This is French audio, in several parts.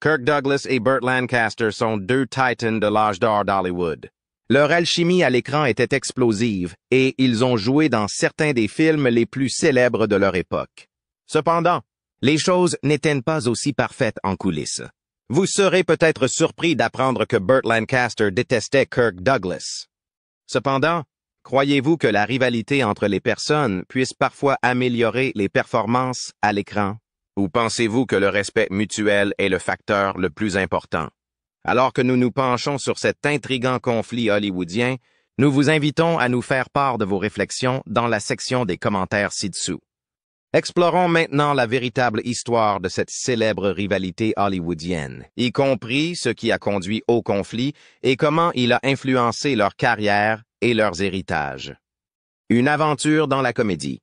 Kirk Douglas et Burt Lancaster sont deux titans de l'âge d'or d'Hollywood. Leur alchimie à l'écran était explosive et ils ont joué dans certains des films les plus célèbres de leur époque. Cependant, les choses n'étaient pas aussi parfaites en coulisses. Vous serez peut-être surpris d'apprendre que Burt Lancaster détestait Kirk Douglas. Cependant, croyez-vous que la rivalité entre les personnes puisse parfois améliorer les performances à l'écran? Ou pensez-vous que le respect mutuel est le facteur le plus important? Alors que nous nous penchons sur cet intrigant conflit hollywoodien, nous vous invitons à nous faire part de vos réflexions dans la section des commentaires ci-dessous. Explorons maintenant la véritable histoire de cette célèbre rivalité hollywoodienne, y compris ce qui a conduit au conflit et comment il a influencé leur carrière et leurs héritages. Une aventure dans la comédie.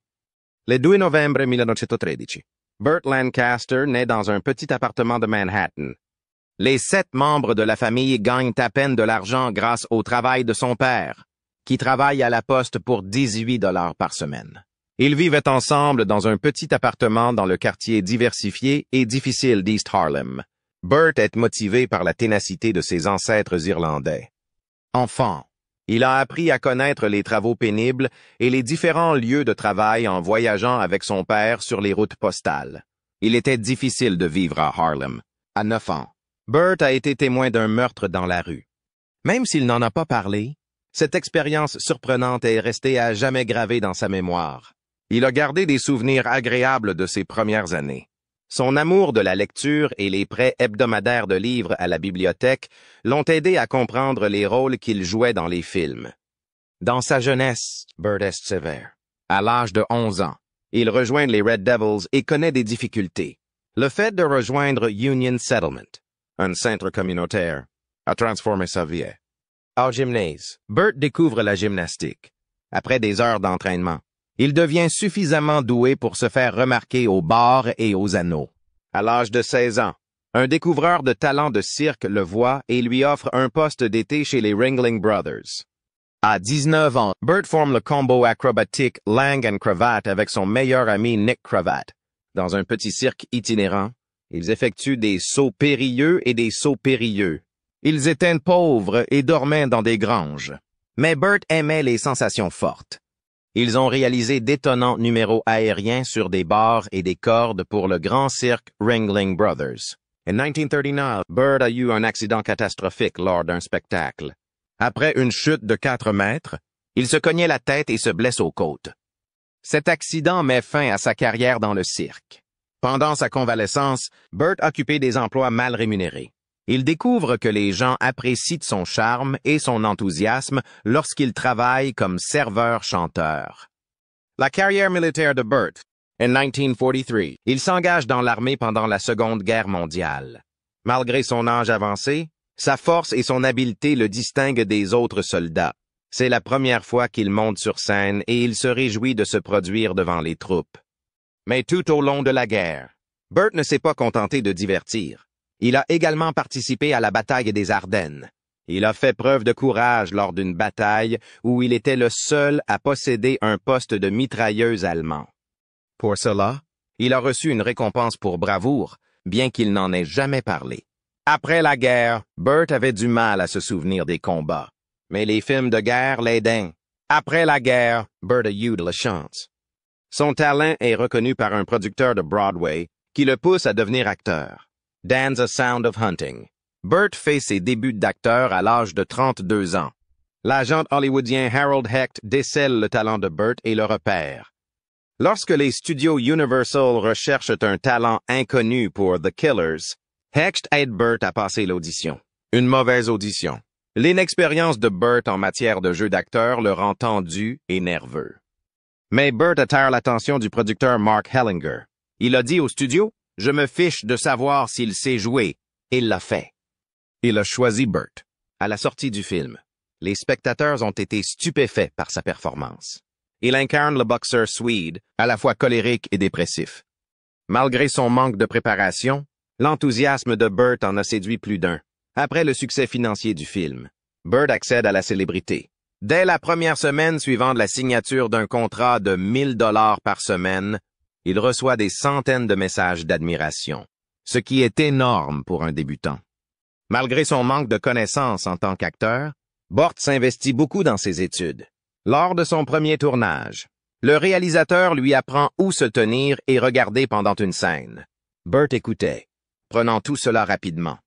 Le 2 novembre 1913, Burt Lancaster naît dans un petit appartement de Manhattan. Les 7 membres de la famille gagnent à peine de l'argent grâce au travail de son père, qui travaille à la poste pour 18 $ par semaine. Ils vivaient ensemble dans un petit appartement dans le quartier diversifié et difficile d'East Harlem. Burt est motivé par la ténacité de ses ancêtres irlandais. Enfant, il a appris à connaître les travaux pénibles et les différents lieux de travail en voyageant avec son père sur les routes postales. Il était difficile de vivre à Harlem. À 9 ans, Burt a été témoin d'un meurtre dans la rue. Même s'il n'en a pas parlé, cette expérience surprenante est restée à jamais gravée dans sa mémoire. Il a gardé des souvenirs agréables de ses premières années. Son amour de la lecture et les prêts hebdomadaires de livres à la bibliothèque l'ont aidé à comprendre les rôles qu'il jouait dans les films. Dans sa jeunesse, Burt est sévère. À l'âge de 11 ans, il rejoint les Red Devils et connaît des difficultés. Le fait de rejoindre Union Settlement, un centre communautaire, a transformé sa vie. Au gymnase, Burt découvre la gymnastique. Après des heures d'entraînement, il devient suffisamment doué pour se faire remarquer aux bars et aux anneaux. À l'âge de 16 ans, un découvreur de talent de cirque le voit et lui offre un poste d'été chez les Ringling Brothers. À 19 ans, Burt forme le combo acrobatique Lang and Cravat avec son meilleur ami Nick Cravat. Dans un petit cirque itinérant, ils effectuent des sauts périlleux et des sauts périlleux. Ils étaient pauvres et dormaient dans des granges. Mais Burt aimait les sensations fortes. Ils ont réalisé d'étonnants numéros aériens sur des barres et des cordes pour le grand cirque Ringling Brothers. En 1939, Burt a eu un accident catastrophique lors d'un spectacle. Après une chute de 4 mètres, il se cognait la tête et se blesse aux côtes. Cet accident met fin à sa carrière dans le cirque. Pendant sa convalescence, Burt occupait des emplois mal rémunérés. Il découvre que les gens apprécient son charme et son enthousiasme lorsqu'il travaille comme serveur-chanteur. La carrière militaire de Burt. En 1943, il s'engage dans l'armée pendant la Seconde Guerre mondiale. Malgré son âge avancé, sa force et son habileté le distinguent des autres soldats. C'est la première fois qu'il monte sur scène et il se réjouit de se produire devant les troupes. Mais tout au long de la guerre, Burt ne s'est pas contenté de divertir. Il a également participé à la bataille des Ardennes. Il a fait preuve de courage lors d'une bataille où il était le seul à posséder un poste de mitrailleuse allemand. Pour cela, il a reçu une récompense pour bravoure, bien qu'il n'en ait jamais parlé. Après la guerre, Burt avait du mal à se souvenir des combats. Mais les films de guerre l'aidaient. Après la guerre, Burt a eu de la chance. Son talent est reconnu par un producteur de Broadway qui le pousse à devenir acteur. Dan's A Sound of Hunting. Burt fait ses débuts d'acteur à l'âge de 32 ans. L'agent hollywoodien Harold Hecht décèle le talent de Burt et le repère. Lorsque les studios Universal recherchent un talent inconnu pour The Killers, Hecht aide Burt à passer l'audition. Une mauvaise audition. L'inexpérience de Burt en matière de jeu d'acteur le rend tendu et nerveux. Mais Burt attire l'attention du producteur Mark Hellinger. Il a dit au studio: « Je me fiche de savoir s'il sait jouer. » Il l'a fait. Il a choisi Burt. À la sortie du film, les spectateurs ont été stupéfaits par sa performance. Il incarne le boxeur Swede, à la fois colérique et dépressif. Malgré son manque de préparation, l'enthousiasme de Burt en a séduit plus d'un. Après le succès financier du film, Burt accède à la célébrité. Dès la première semaine suivant la signature d'un contrat de $1000 par semaine, il reçoit des centaines de messages d'admiration. ce qui est énorme pour un débutant. Malgré son manque de connaissances en tant qu'acteur, Burt s'investit beaucoup dans ses études. Lors de son premier tournage, le réalisateur lui apprend où se tenir et regarder pendant une scène. Burt écoutait, prenant tout cela rapidement.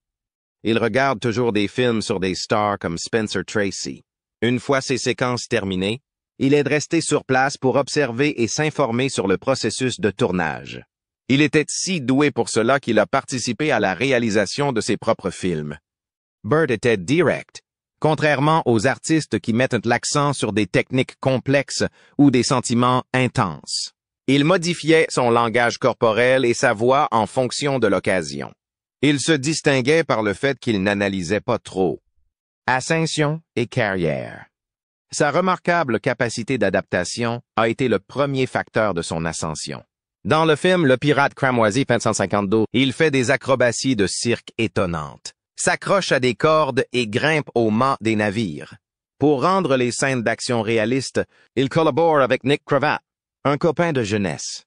Il regarde toujours des films sur des stars comme Spencer Tracy. Une fois ces séquences terminées, il est resté sur place pour observer et s'informer sur le processus de tournage. Il était si doué pour cela qu'il a participé à la réalisation de ses propres films. Burt était direct, contrairement aux artistes qui mettent l'accent sur des techniques complexes ou des sentiments intenses. Il modifiait son langage corporel et sa voix en fonction de l'occasion. Il se distinguait par le fait qu'il n'analysait pas trop. Ascension et carrière. Sa remarquable capacité d'adaptation a été le premier facteur de son ascension. Dans le film Le Pirate Cramoisi 1952, il fait des acrobaties de cirque étonnantes, s'accroche à des cordes et grimpe aux mâts des navires. Pour rendre les scènes d'action réalistes, il collabore avec Nick Cravat, un copain de jeunesse.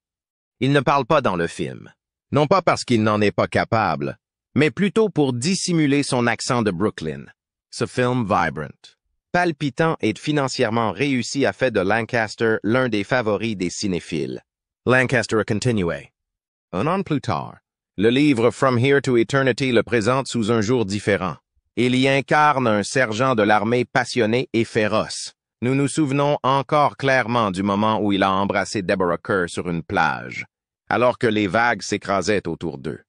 Il ne parle pas dans le film, non pas parce qu'il n'en est pas capable, mais plutôt pour dissimuler son accent de Brooklyn. Ce film vibrant, palpitant et financièrement réussi a fait de Lancaster l'un des favoris des cinéphiles. Lancaster a continué. Un an plus tard, le livre From Here to Eternity le présente sous un jour différent. Il y incarne un sergent de l'armée passionné et féroce. Nous nous souvenons encore clairement du moment où il a embrassé Deborah Kerr sur une plage, alors que les vagues s'écrasaient autour d'eux.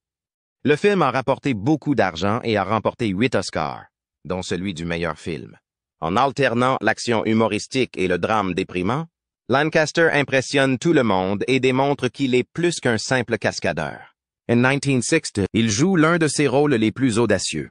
Le film a rapporté beaucoup d'argent et a remporté 8 Oscars, dont celui du meilleur film. En alternant l'action humoristique et le drame déprimant, Lancaster impressionne tout le monde et démontre qu'il est plus qu'un simple cascadeur. En 1960, il joue l'un de ses rôles les plus audacieux.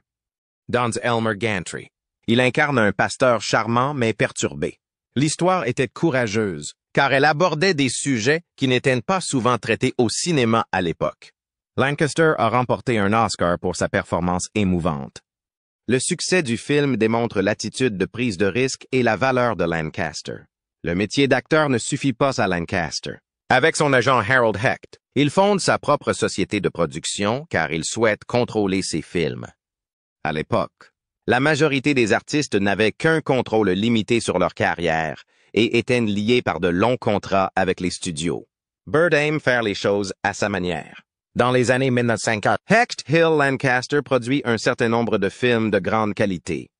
Dans Elmer Gantry, il incarne un pasteur charmant mais perturbé. L'histoire était courageuse, car elle abordait des sujets qui n'étaient pas souvent traités au cinéma à l'époque. Lancaster a remporté un Oscar pour sa performance émouvante. Le succès du film démontre l'attitude de prise de risque et la valeur de Lancaster. Le métier d'acteur ne suffit pas à Lancaster. Avec son agent Harold Hecht, il fonde sa propre société de production car il souhaite contrôler ses films. À l'époque, la majorité des artistes n'avaient qu'un contrôle limité sur leur carrière et étaient liés par de longs contrats avec les studios. Burt aime faire les choses à sa manière. Dans les années 1950, Hecht Hill Lancaster produit un certain nombre de films de grande qualité.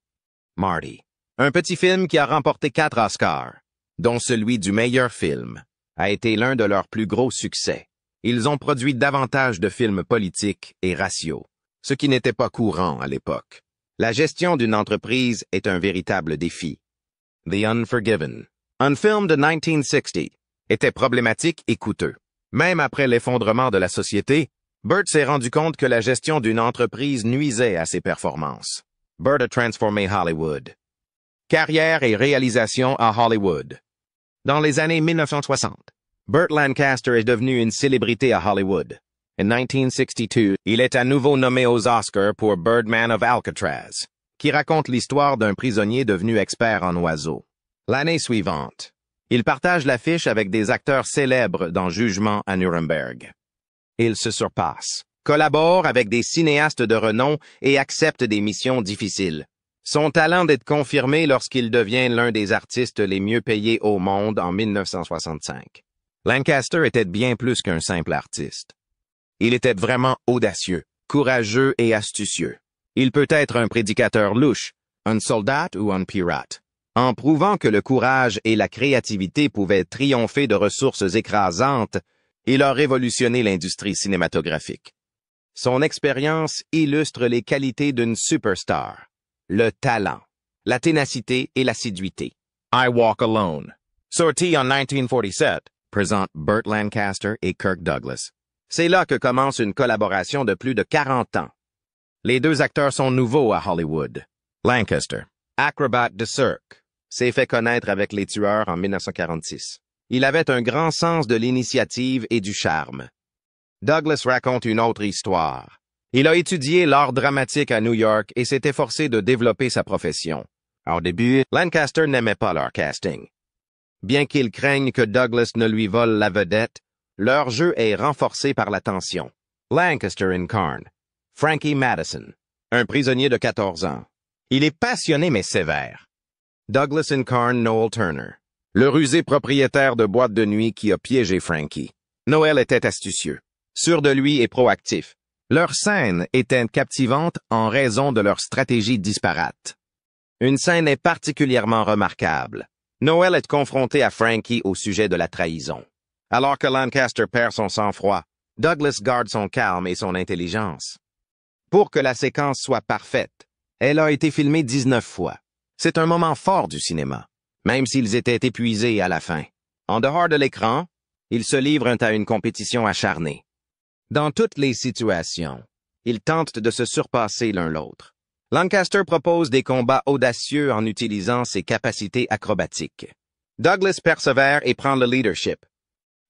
Marty, un petit film qui a remporté 4 Oscars, dont celui du meilleur film, a été l'un de leurs plus gros succès. Ils ont produit davantage de films politiques et raciaux, ce qui n'était pas courant à l'époque. La gestion d'une entreprise est un véritable défi. The Unforgiven, un film de 1960, était problématique et coûteux. Même après l'effondrement de la société, Burt s'est rendu compte que la gestion d'une entreprise nuisait à ses performances. Burt a transformé Hollywood. Carrière et réalisation à Hollywood. Dans les années 1960, Burt Lancaster est devenu une célébrité à Hollywood. En 1962, il est à nouveau nommé aux Oscars pour Birdman of Alcatraz, qui raconte l'histoire d'un prisonnier devenu expert en oiseaux. L'année suivante, il partage l'affiche avec des acteurs célèbres dans Jugement à Nuremberg. Il se surpasse, collabore avec des cinéastes de renom et accepte des missions difficiles. Son talent est confirmé lorsqu'il devient l'un des artistes les mieux payés au monde en 1965. Lancaster était bien plus qu'un simple artiste. Il était vraiment audacieux, courageux et astucieux. Il peut être un prédicateur louche, un soldat ou un pirate. En prouvant que le courage et la créativité pouvaient triompher de ressources écrasantes, il a révolutionné l'industrie cinématographique. Son expérience illustre les qualités d'une superstar. Le talent, la ténacité et l'assiduité. I Walk Alone, sorti en 1947, présente Burt Lancaster et Kirk Douglas. C'est là que commence une collaboration de plus de 40 ans. Les deux acteurs sont nouveaux à Hollywood. Lancaster, acrobat de cirque, s'est fait connaître avec Les Tueurs en 1946. Il avait un grand sens de l'initiative et du charme. Douglas raconte une autre histoire. Il a étudié l'art dramatique à New York et s'est efforcé de développer sa profession. Au début, Lancaster n'aimait pas leur casting. Bien qu'il craigne que Douglas ne lui vole la vedette, leur jeu est renforcé par la tension. Lancaster incarne Frankie Madison, un prisonnier de 14 ans. Il est passionné mais sévère. Douglas incarne Noel Turner, le rusé propriétaire de boîte de nuit qui a piégé Frankie. Noel était astucieux, sûr de lui et proactif. Leurs scènes étaient captivantes en raison de leur stratégie disparate. Une scène est particulièrement remarquable. Noel est confronté à Frankie au sujet de la trahison. Alors que Lancaster perd son sang-froid, Douglas garde son calme et son intelligence. Pour que la séquence soit parfaite, elle a été filmée 19 fois. C'est un moment fort du cinéma, même s'ils étaient épuisés à la fin. En dehors de l'écran, ils se livrent à une compétition acharnée. Dans toutes les situations, ils tentent de se surpasser l'un l'autre. Lancaster propose des combats audacieux en utilisant ses capacités acrobatiques. Douglas persévère et prend le leadership.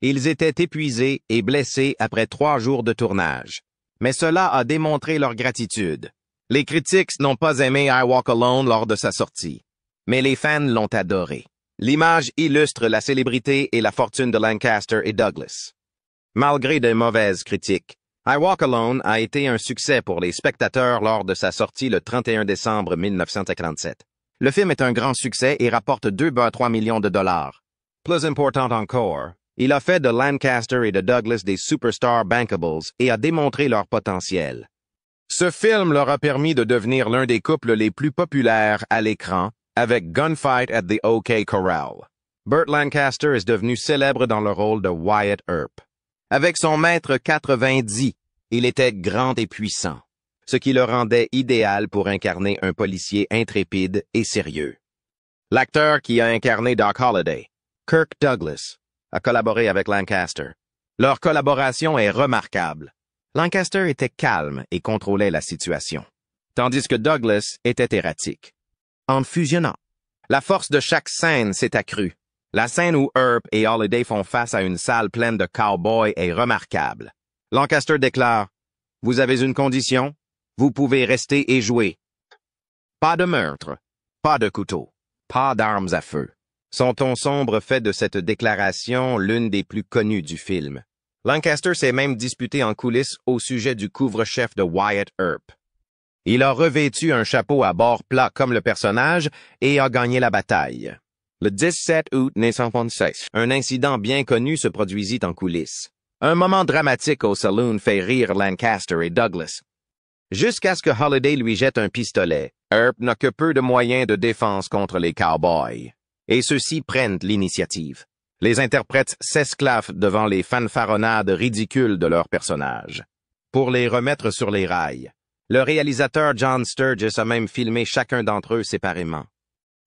Ils étaient épuisés et blessés après 3 jours de tournage. Mais cela a démontré leur gratitude. Les critiques n'ont pas aimé I Walk Alone lors de sa sortie, mais les fans l'ont adoré. L'image illustre la célébrité et la fortune de Lancaster et Douglas. Malgré de mauvaises critiques, I Walk Alone a été un succès pour les spectateurs lors de sa sortie le 31 décembre 1957. Le film est un grand succès et rapporte 2,3 millions de dollars. Plus important encore, il a fait de Lancaster et de Douglas des superstars bankables et a démontré leur potentiel. Ce film leur a permis de devenir l'un des couples les plus populaires à l'écran avec Gunfight at the OK Corral. Burt Lancaster est devenu célèbre dans le rôle de Wyatt Earp. Avec son mètre 90, il était grand et puissant, ce qui le rendait idéal pour incarner un policier intrépide et sérieux. L'acteur qui a incarné Doc Holliday, Kirk Douglas, a collaboré avec Lancaster. Leur collaboration est remarquable. Lancaster était calme et contrôlait la situation, tandis que Douglas était erratique. En fusionnant, la force de chaque scène s'est accrue. La scène où Earp et Holliday font face à une salle pleine de cow-boys est remarquable. Lancaster déclare « Vous avez une condition, vous pouvez rester et jouer. Pas de meurtre, pas de couteau, pas d'armes à feu. » Son ton sombre fait de cette déclaration l'une des plus connues du film. Lancaster s'est même disputé en coulisses au sujet du couvre-chef de Wyatt Earp. Il a revêtu un chapeau à bord plat comme le personnage et a gagné la bataille. Le 17 août 1956, un incident bien connu se produisit en coulisses. Un moment dramatique au saloon fait rire Lancaster et Douglas. Jusqu'à ce que Holliday lui jette un pistolet, Earp n'a que peu de moyens de défense contre les cowboys. Et ceux-ci prennent l'initiative. Les interprètes s'esclaffent devant les fanfaronnades ridicules de leurs personnages. Pour les remettre sur les rails, le réalisateur John Sturges a même filmé chacun d'entre eux séparément.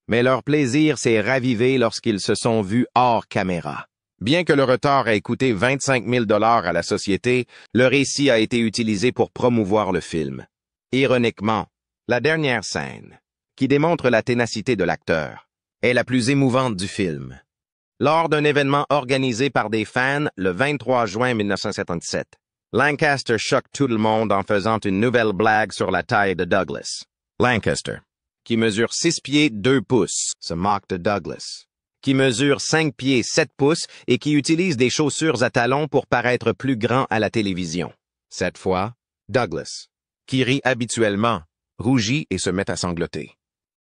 Mais leur plaisir s'est ravivé lorsqu'ils se sont vus hors caméra. Bien que le retard ait coûté 25 000 $ à la société, le récit a été utilisé pour promouvoir le film. Ironiquement, la dernière scène, qui démontre la ténacité de l'acteur, est la plus émouvante du film. Lors d'un événement organisé par des fans le 23 juin 1977, Lancaster choque tout le monde en faisant une nouvelle blague sur la taille de Douglas. Lancaster, qui mesure 6 pieds 2 pouces, se moque de Douglas, qui mesure 5 pieds 7 pouces et qui utilise des chaussures à talons pour paraître plus grand à la télévision. Cette fois, Douglas, qui rit habituellement, rougit et se met à sangloter.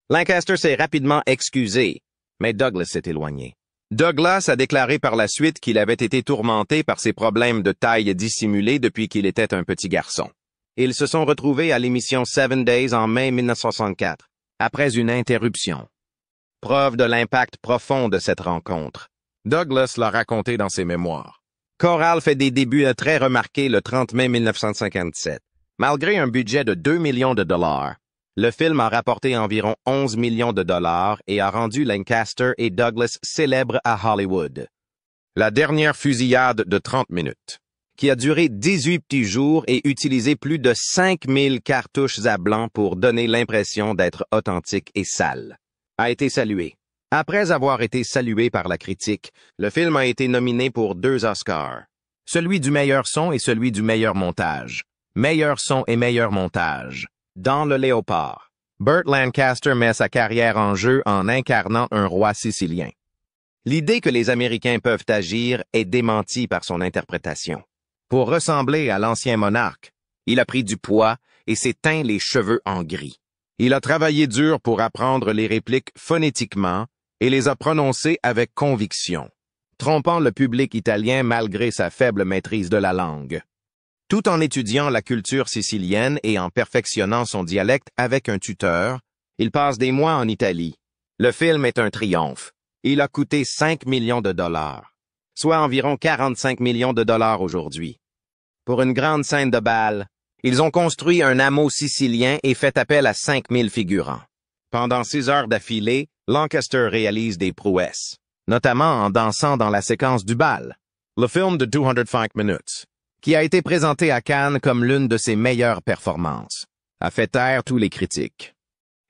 Lancaster s'est rapidement excusé, mais Douglas s'est éloigné. Douglas a déclaré par la suite qu'il avait été tourmenté par ses problèmes de taille dissimulés depuis qu'il était un petit garçon. Ils se sont retrouvés à l'émission 7 Days en mai 1964, après une interruption. Preuve de l'impact profond de cette rencontre. Douglas l'a raconté dans ses mémoires. Corral fait des débuts très remarqués le 30 mai 1957. Malgré un budget de 2 millions de dollars, le film a rapporté environ 11 millions de dollars et a rendu Lancaster et Douglas célèbres à Hollywood. La dernière fusillade de 30 minutes, qui a duré 18 petits jours et utilisé plus de 5000 cartouches à blanc pour donner l'impression d'être authentique et sale, a été saluée. Après avoir été salué par la critique, le film a été nominé pour 2 Oscars. Celui du meilleur son et celui du meilleur montage. Meilleur son et meilleur montage. Dans Le Léopard, Burt Lancaster met sa carrière en jeu en incarnant un roi sicilien. L'idée que les Américains peuvent agir est démentie par son interprétation. Pour ressembler à l'ancien monarque, il a pris du poids et s'est teint les cheveux en gris. Il a travaillé dur pour apprendre les répliques phonétiquement et les a prononcées avec conviction, trompant le public italien malgré sa faible maîtrise de la langue. Tout en étudiant la culture sicilienne et en perfectionnant son dialecte avec un tuteur, il passe des mois en Italie. Le film est un triomphe. Il a coûté 5 millions de dollars, soit environ 45 millions de dollars aujourd'hui. Pour une grande scène de bal, ils ont construit un hameau sicilien et fait appel à 5000 figurants. Pendant 6 heures d'affilée, Lancaster réalise des prouesses, notamment en dansant dans la séquence du bal, le film de 205 minutes, qui a été présenté à Cannes comme l'une de ses meilleures performances, a fait taire tous les critiques.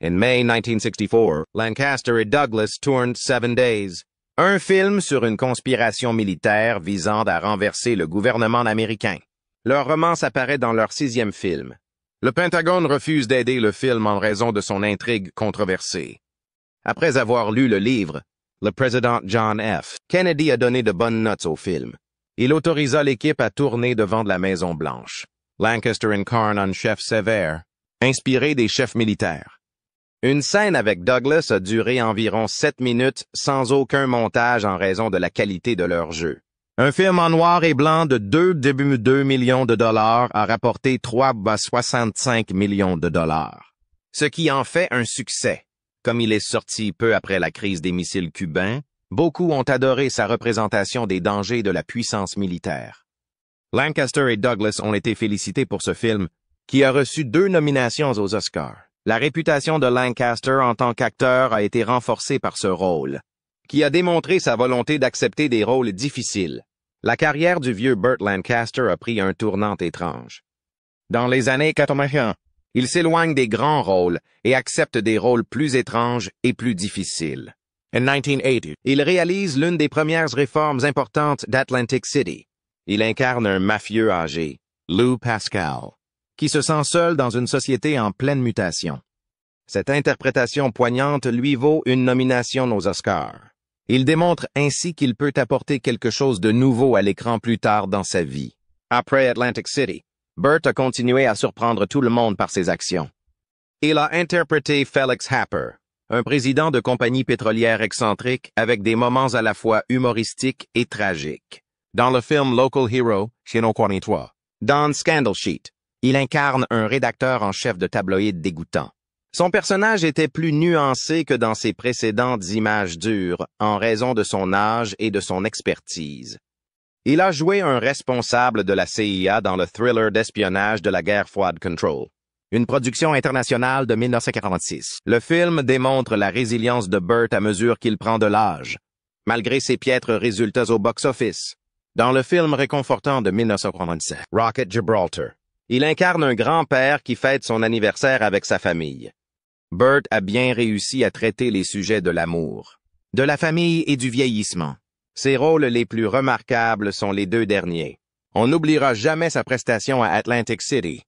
In May 1964, Lancaster et Douglas tournent 7 Days, un film sur une conspiration militaire visant à renverser le gouvernement américain. Leur romance apparaît dans leur 6e film. Le Pentagone refuse d'aider le film en raison de son intrigue controversée. Après avoir lu le livre, le président John F. Kennedy a donné de bonnes notes au film. Il autorisa l'équipe à tourner devant la Maison-Blanche. Lancaster incarne un chef sévère, inspiré des chefs militaires. Une scène avec Douglas a duré environ 7 minutes sans aucun montage en raison de la qualité de leur jeu. Un film en noir et blanc de 2,2 millions de dollars a rapporté 3,65 millions de dollars, ce qui en fait un succès. Comme il est sorti peu après la crise des missiles cubains, beaucoup ont adoré sa représentation des dangers de la puissance militaire. Lancaster et Douglas ont été félicités pour ce film, qui a reçu 2 nominations aux Oscars. La réputation de Lancaster en tant qu'acteur a été renforcée par ce rôle, qui a démontré sa volonté d'accepter des rôles difficiles. La carrière du vieux Burt Lancaster a pris un tournant étrange. Dans les années 80, il s'éloigne des grands rôles et accepte des rôles plus étranges et plus difficiles. En 1980, il réalise l'une des premières réformes importantes d'Atlantic City. Il incarne un mafieux âgé, Lou Pascal, qui se sent seul dans une société en pleine mutation. Cette interprétation poignante lui vaut une nomination aux Oscars. Il démontre ainsi qu'il peut apporter quelque chose de nouveau à l'écran plus tard dans sa vie. Après Atlantic City, Burt a continué à surprendre tout le monde par ses actions. Il a interprété Felix Harper, un président de compagnie pétrolière excentrique avec des moments à la fois humoristiques et tragiques. Dans le film Local Hero, Chino 43, dans Scandal Sheet, il incarne un rédacteur en chef de tabloïd dégoûtant. Son personnage était plus nuancé que dans ses précédentes images dures en raison de son âge et de son expertise. Il a joué un responsable de la CIA dans le thriller d'espionnage de la guerre froide Control, une production internationale de 1946. Le film démontre la résilience de Burt à mesure qu'il prend de l'âge, malgré ses piètres résultats au box-office. Dans le film réconfortant de 1947, Rocket Gibraltar, il incarne un grand-père qui fête son anniversaire avec sa famille. Burt a bien réussi à traiter les sujets de l'amour, de la famille et du vieillissement. Ses rôles les plus remarquables sont les 2 derniers. On n'oubliera jamais sa prestation à Atlantic City.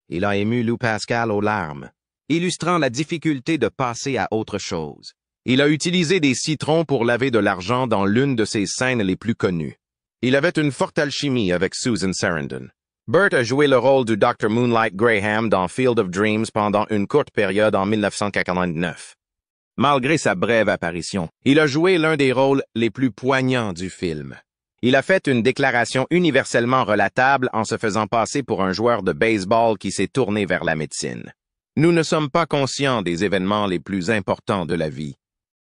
Il a ému Lou Pascal aux larmes, illustrant la difficulté de passer à autre chose. Il a utilisé des citrons pour laver de l'argent dans l'une de ses scènes les plus connues. Il avait une forte alchimie avec Susan Sarandon. Burt a joué le rôle du Dr. Moonlight Graham dans Field of Dreams pendant une courte période en 1989. Malgré sa brève apparition, il a joué l'un des rôles les plus poignants du film. Il a fait une déclaration universellement relatable en se faisant passer pour un joueur de baseball qui s'est tourné vers la médecine. Nous ne sommes pas conscients des événements les plus importants de la vie.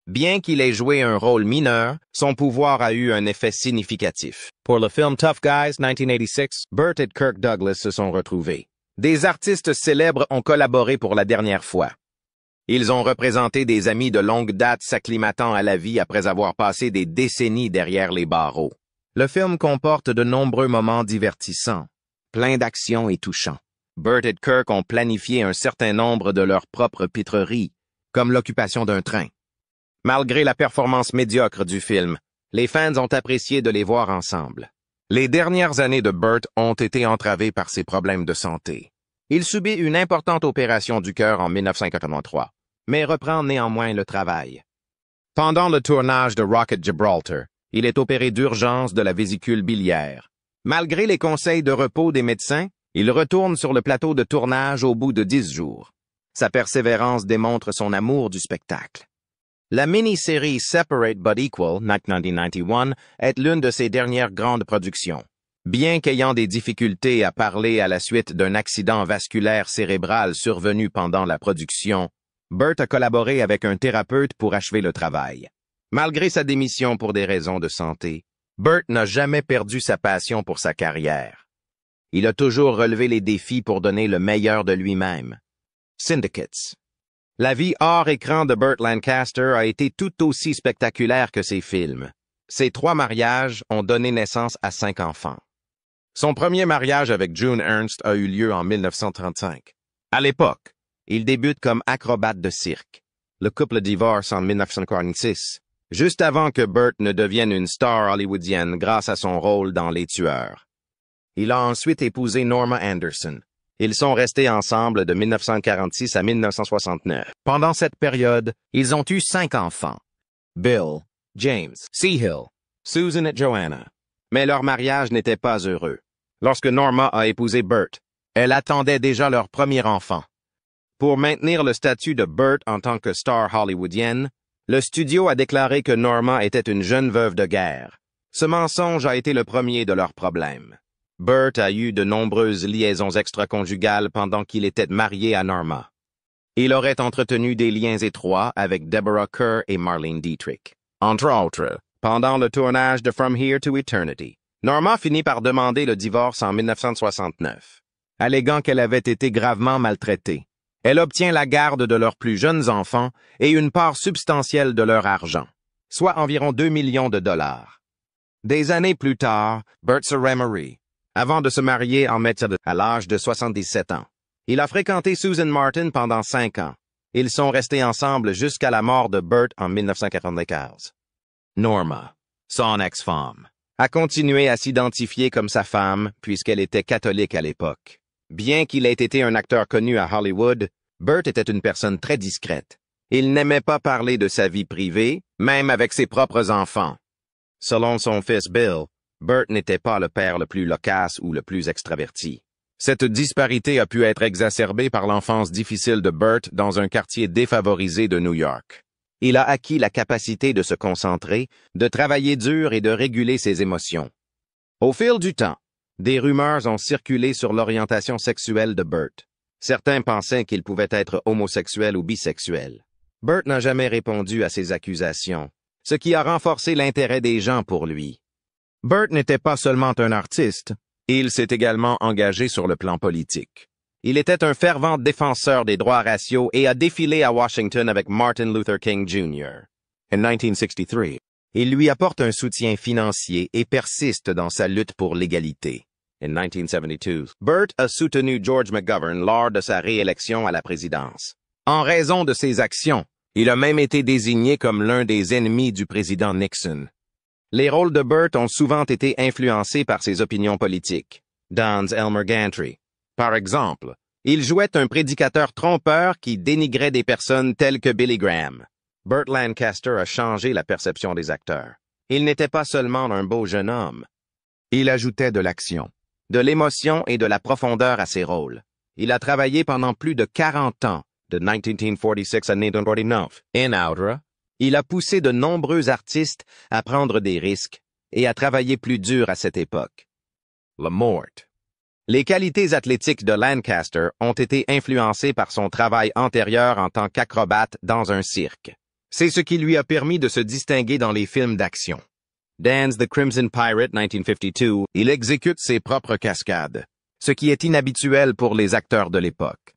Bien qu'il ait joué un rôle mineur, son pouvoir a eu un effet significatif. Pour le film Tough Guys 1986, Burt et Kirk Douglas se sont retrouvés. Des artistes célèbres ont collaboré pour la dernière fois. Ils ont représenté des amis de longue date s'acclimatant à la vie après avoir passé des décennies derrière les barreaux. Le film comporte de nombreux moments divertissants, pleins d'action et touchants. Burt et Kirk ont planifié un certain nombre de leurs propres pitreries, comme l'occupation d'un train. Malgré la performance médiocre du film, les fans ont apprécié de les voir ensemble. Les dernières années de Burt ont été entravées par ses problèmes de santé. Il subit une importante opération du cœur en 1983, mais reprend néanmoins le travail. Pendant le tournage de Rocket Gibraltar, il est opéré d'urgence de la vésicule biliaire, Malgré les conseils de repos des médecins, il retourne sur le plateau de tournage au bout de 10 jours. Sa persévérance démontre son amour du spectacle. La mini-série Separate but Equal, 1991, est l'une de ses dernières grandes productions. Bien qu'ayant des difficultés à parler à la suite d'un accident vasculaire cérébral survenu pendant la production, Burt a collaboré avec un thérapeute pour achever le travail. Malgré sa démission pour des raisons de santé, Burt n'a jamais perdu sa passion pour sa carrière. Il a toujours relevé les défis pour donner le meilleur de lui-même. Syndicates. La vie hors écran de Burt Lancaster a été tout aussi spectaculaire que ses films. Ses 3 mariages ont donné naissance à 5 enfants. Son premier mariage avec June Ernst a eu lieu en 1935. À l'époque, il débute comme acrobate de cirque. Le couple divorce en 1946, juste avant que Burt ne devienne une star hollywoodienne grâce à son rôle dans Les Tueurs. Il a ensuite épousé Norma Anderson. Ils sont restés ensemble de 1946 à 1969. Pendant cette période, ils ont eu 5 enfants. Bill, James, Hill, Susan et Joanna. Mais leur mariage n'était pas heureux. Lorsque Norma a épousé Burt, elle attendait déjà leur premier enfant. Pour maintenir le statut de Burt en tant que star hollywoodienne, le studio a déclaré que Norma était une jeune veuve de guerre. Ce mensonge a été le premier de leurs problèmes. Burt a eu de nombreuses liaisons extraconjugales pendant qu'il était marié à Norma. Il aurait entretenu des liens étroits avec Deborah Kerr et Marlene Dietrich. Entre autres, pendant le tournage de From Here to Eternity, Norma finit par demander le divorce en 1969, alléguant qu'elle avait été gravement maltraitée. Elle obtient la garde de leurs plus jeunes enfants et une part substantielle de leur argent, soit environ 2 millions de dollars. Des années plus tard, Burt se remarie, avant de se marier en médecine à l'âge de 77 ans. Il a fréquenté Susan Martin pendant 5 ans. Ils sont restés ensemble jusqu'à la mort de Burt en 1995. Norma, son ex-femme, a continué à s'identifier comme sa femme puisqu'elle était catholique à l'époque. Bien qu'il ait été un acteur connu à Hollywood, Burt était une personne très discrète. Il n'aimait pas parler de sa vie privée, même avec ses propres enfants. Selon son fils Bill, Burt n'était pas le père le plus loquace ou le plus extraverti. Cette disparité a pu être exacerbée par l'enfance difficile de Burt dans un quartier défavorisé de New York. Il a acquis la capacité de se concentrer, de travailler dur et de réguler ses émotions. Au fil du temps, des rumeurs ont circulé sur l'orientation sexuelle de Burt. Certains pensaient qu'il pouvait être homosexuel ou bisexuel. Burt n'a jamais répondu à ces accusations, ce qui a renforcé l'intérêt des gens pour lui. Burt n'était pas seulement un artiste, il s'est également engagé sur le plan politique. Il était un fervent défenseur des droits raciaux et a défilé à Washington avec Martin Luther King Jr. En 1963, il lui apporte un soutien financier et persiste dans sa lutte pour l'égalité. En 1972, Burt a soutenu George McGovern lors de sa réélection à la présidence. En raison de ses actions, il a même été désigné comme l'un des ennemis du président Nixon. Les rôles de Burt ont souvent été influencés par ses opinions politiques. Don's Elmer Gantry. Par exemple, il jouait un prédicateur trompeur qui dénigrait des personnes telles que Billy Graham. Burt Lancaster a changé la perception des acteurs. Il n'était pas seulement un beau jeune homme. Il ajoutait de l'action, de l'émotion et de la profondeur à ses rôles. Il a travaillé pendant plus de 40 ans, de 1946 à 1949. In Outra, il a poussé de nombreux artistes à prendre des risques et à travailler plus dur à cette époque. Le Mort. Les qualités athlétiques de Lancaster ont été influencées par son travail antérieur en tant qu'acrobate dans un cirque. C'est ce qui lui a permis de se distinguer dans les films d'action. Dan's The Crimson Pirate, 1952, il exécute ses propres cascades, ce qui est inhabituel pour les acteurs de l'époque.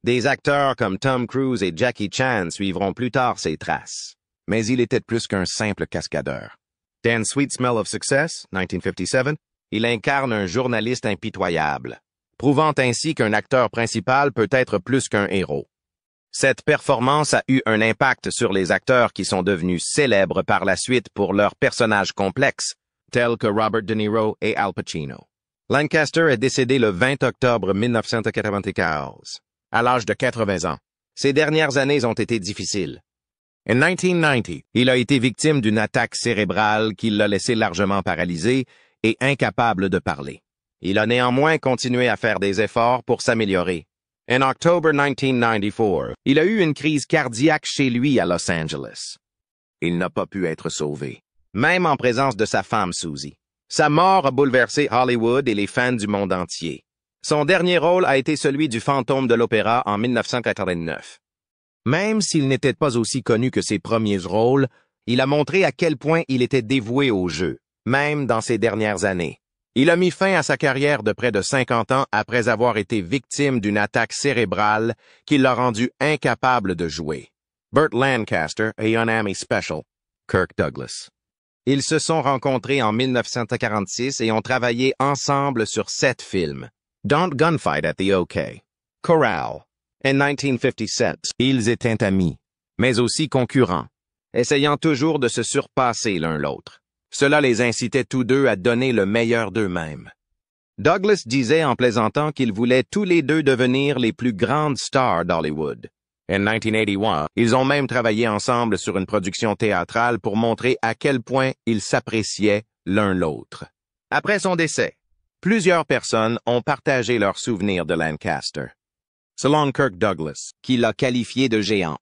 Des acteurs comme Tom Cruise et Jackie Chan suivront plus tard ses traces. Mais il était plus qu'un simple cascadeur. Dans Sweet Smell of Success, 1957, il incarne un journaliste impitoyable, prouvant ainsi qu'un acteur principal peut être plus qu'un héros. Cette performance a eu un impact sur les acteurs qui sont devenus célèbres par la suite pour leurs personnages complexes, tels que Robert De Niro et Al Pacino. Lancaster est décédé le 20 octobre 1994, à l'âge de 80 ans. Ses dernières années ont été difficiles. En 1990, il a été victime d'une attaque cérébrale qui l'a laissé largement paralysé et incapable de parler. Il a néanmoins continué à faire des efforts pour s'améliorer. En octobre 1994, il a eu une crise cardiaque chez lui à Los Angeles. Il n'a pas pu être sauvé, même en présence de sa femme Susie. Sa mort a bouleversé Hollywood et les fans du monde entier. Son dernier rôle a été celui du fantôme de l'opéra en 1989. Même s'il n'était pas aussi connu que ses premiers rôles, il a montré à quel point il était dévoué au jeu, même dans ses dernières années. Il a mis fin à sa carrière de près de 50 ans après avoir été victime d'une attaque cérébrale qui l'a rendu incapable de jouer. Burt Lancaster et un ami special, Kirk Douglas. Ils se sont rencontrés en 1946 et ont travaillé ensemble sur 7 films. Don't Gunfight at the OK, Corral. En 1957, ils étaient amis, mais aussi concurrents, essayant toujours de se surpasser l'un l'autre. Cela les incitait tous deux à donner le meilleur d'eux-mêmes. Douglas disait en plaisantant qu'ils voulaient tous les deux devenir les plus grandes stars d'Hollywood. En 1981, ils ont même travaillé ensemble sur une production théâtrale pour montrer à quel point ils s'appréciaient l'un l'autre. Après son décès, plusieurs personnes ont partagé leurs souvenirs de Lancaster. Selon Kirk Douglas, qui l'a qualifié de géant,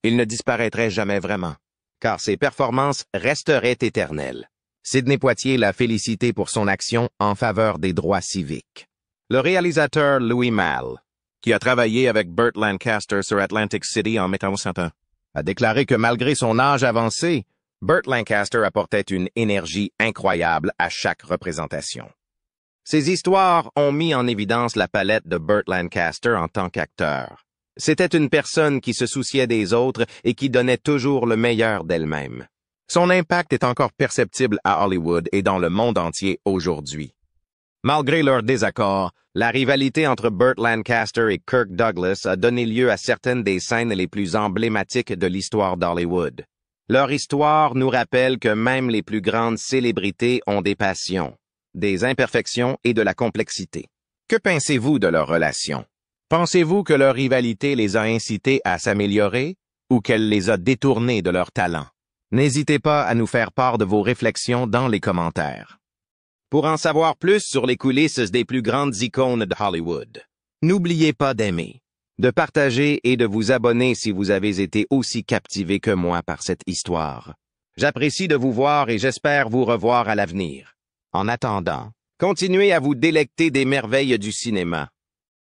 il ne disparaîtrait jamais vraiment, car ses performances resteraient éternelles. Sidney Poitier l'a félicité pour son action en faveur des droits civiques. Le réalisateur Louis Malle, qui a travaillé avec Burt Lancaster sur Atlantic City en 1901, a déclaré que malgré son âge avancé, Burt Lancaster apportait une énergie incroyable à chaque représentation. Ces histoires ont mis en évidence la palette de Burt Lancaster en tant qu'acteur. C'était une personne qui se souciait des autres et qui donnait toujours le meilleur d'elle-même. Son impact est encore perceptible à Hollywood et dans le monde entier aujourd'hui. Malgré leurs désaccords, la rivalité entre Burt Lancaster et Kirk Douglas a donné lieu à certaines des scènes les plus emblématiques de l'histoire d'Hollywood. Leur histoire nous rappelle que même les plus grandes célébrités ont des passions, des imperfections et de la complexité. Que pensez-vous de leur relation? Pensez-vous que leur rivalité les a incités à s'améliorer ou qu'elle les a détournés de leur talent? N'hésitez pas à nous faire part de vos réflexions dans les commentaires. Pour en savoir plus sur les coulisses des plus grandes icônes de Hollywood, n'oubliez pas d'aimer, de partager et de vous abonner si vous avez été aussi captivé que moi par cette histoire. J'apprécie de vous voir et j'espère vous revoir à l'avenir. En attendant, continuez à vous délecter des merveilles du cinéma.